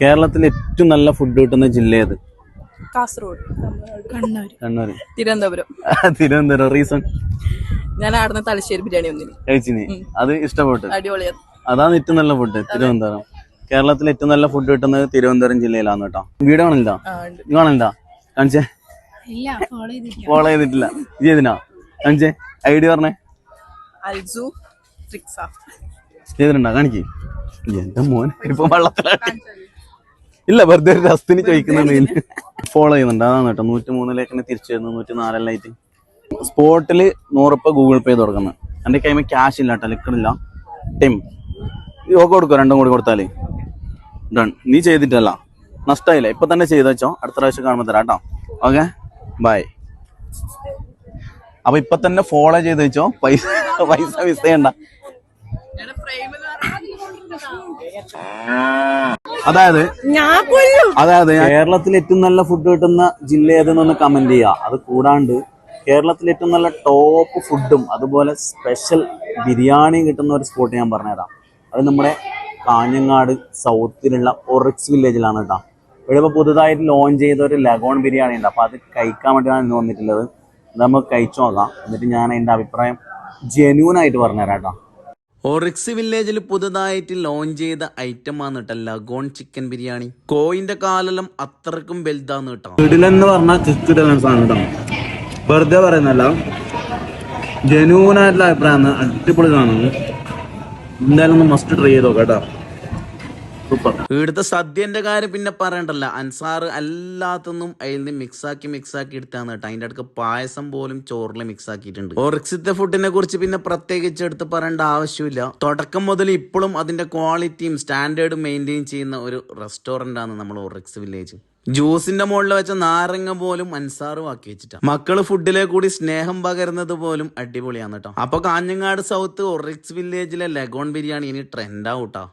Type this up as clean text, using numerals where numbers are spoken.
കേരളത്തിൽ ഏറ്റവും നല്ല ഫുഡ് കിട്ടുന്ന ജില്ല ഏത്? കാസർഗോഡ്, കണ്ണൂർ, കണ്ണൂർ, തിരുവനന്തപുരം. തിരുവനന്തപുരം. റീസൺ? ഞാൻ ആടുന്ന തലശ്ശേരി ബിരിയാണി ഒന്നിന് കഴിച്ചിന്, അത് ഇഷ്ടപ്പെട്ടു. അടിപൊളിയാണ്. അതാണ് ഏറ്റവും നല്ല ഫുഡ്. തിരുവനന്തപുരം. കേരളത്തിൽ ഏറ്റവും നല്ല ഫുഡ് കിട്ടുന്നത് തിരുവനന്തപുരം ജില്ലയിലാണ് കേട്ടോ. വീട് കാണില്ല, കാണില്ല, കാണിച്ചേ. ഫോളോ ചെയ്തിട്ടില്ല. ചെയ്തിനാ? കാണിച്ചേ, ഐഡിയ പറഞ്ഞേ. അൽസു റിക്സ ചെയ്തിട്ടുണ്ടോ? കാണിക്ക്. എന്റെ മോൻ ഇപ്പൊ വെള്ളത്തിലാണ്. ഇല്ല, വെറുതെ ഒരു രസത്തിന് ചോദിക്കുന്ന. ഫോളോ ചെയ്യുന്നുണ്ട്, അതാണ് കേട്ടോ. 103 തിരിച്ചു വരുന്നു, 104 സ്പോട്ടില് 100 ഗൂഗിൾ പേ തുറക്കുന്നത്. എന്റെ കൈമ ക്യാഷ് ഇല്ല കേട്ടോ, ലിക്കണില്ല. ടൈം ഓക്കെ കൊടുക്കോ, 2 കൂടി കൊടുത്താല് ഡൺ. നീ ചെയ്തിട്ടല്ല, നഷ്ടമായില്ല. ഇപ്പൊ തന്നെ ചെയ്ത് വെച്ചോ, അടുത്ത പ്രാവശ്യം കാണുമ്പോ തരാം കേട്ടോ. Okay, bye. അപ്പൊ ഇപ്പൊ തന്നെ ഫോളോ ചെയ്ത് വെച്ചോ, പൈസ മിസ് ചെയ്യണ്ട. അതായത് കേരളത്തിൽ ഏറ്റവും നല്ല ഫുഡ് കിട്ടുന്ന ജില്ല ഏതെന്നൊന്ന് കമന്റ് ചെയ്യുക. അത് കൂടാണ്ട് കേരളത്തിൽ ഏറ്റവും നല്ല ടോപ്പ് ഫുഡും അതുപോലെ സ്പെഷ്യൽ ബിരിയാണിയും കിട്ടുന്ന ഒരു സ്പോട്ട് ഞാൻ പറഞ്ഞുതരാം. അത് നമ്മുടെ കാഞ്ഞങ്ങാട് സൗത്തിലുള്ള ഒറിക്സ് വില്ലേജിലാണ് കേട്ടോ. ഇവിടെ ഇപ്പോൾ പുതുതായിട്ട് ലോഞ്ച് ചെയ്ത ഒരു ലഗോൺ ബിരിയാണി ഉണ്ട്. അപ്പോൾ അത് കഴിക്കാൻ വേണ്ടിയാണ് ഇന്ന് വന്നിട്ടുള്ളത്. അത് നമുക്ക് കഴിച്ചു നോക്കാം, എന്നിട്ട് ഞാൻ അതിൻ്റെ അഭിപ്രായം ജെന്യൂനായിട്ട് പറഞ്ഞുതരാം കേട്ടോ. ഒറിക്സ് വില്ലേജിൽ പുതുതായിട്ട് ലോഞ്ച് ചെയ്ത ഐറ്റം ആണ് കേട്ടോ ലഗോൺ ചിക്കൻ ബിരിയാണി. കോയിന്റെ കാലെല്ലാം അത്രക്കും വലുതാന്ന് കേട്ടോ. കിടിലെന്ന് പറഞ്ഞാൽ കിടിലൻ സാധനം കേട്ടോ, വെറുതെ പറയുന്നല്ല, ജെന്യൂനായിട്ടുള്ള അഭിപ്രായമാണ്. അടിപൊളി സാധനം, എന്തായാലും ഒന്ന് മസ്റ്റ് ട്രൈ ചെയ്തോ കേട്ടോ. സൂപ്പർ. ഇവിടുത്തെ സദ്യന്റെ കാര്യം പിന്നെ പറയണ്ടല്ല. അൻസാർ എല്ലാത്തൊന്നും അതിൽ നിന്ന് മിക്സാക്കി എടുത്താന്ന് കേട്ടോ. അതിന്റെ അടുക്ക് പായസം പോലും ചോറിൽ മിക്സ് ആക്കിയിട്ടുണ്ട്. ഒറിക്സിത്തെ ഫുഡിനെ കുറിച്ച് പിന്നെ പ്രത്യേകിച്ച് എടുത്ത് പറയേണ്ട ആവശ്യമില്ല. തുടക്കം മുതൽ ഇപ്പോഴും അതിന്റെ ക്വാളിറ്റിയും സ്റ്റാൻഡേർഡും മെയിൻറ്റെയിൻ ചെയ്യുന്ന ഒരു റെസ്റ്റോറന്റ് ആണ് നമ്മൾ ഒറിക്സ് വില്ലേജ്. ജ്യൂസിന്റെ മുകളിൽ വെച്ച നാരങ്ങ പോലും അൻസാറും ആക്കി വെച്ചിട്ടാ. മക്കള് ഫുഡിലെ കൂടി സ്നേഹം പകരുന്നത് പോലും അടിപൊളിയാണ് കേട്ടോ. അപ്പൊ കാഞ്ഞങ്ങാട് സൗത്ത് ഒറിക്സ് വില്ലേജിലെ ലഗോൺ ബിരിയാണി ഇനി ട്രെൻഡാവൂട്ടാ.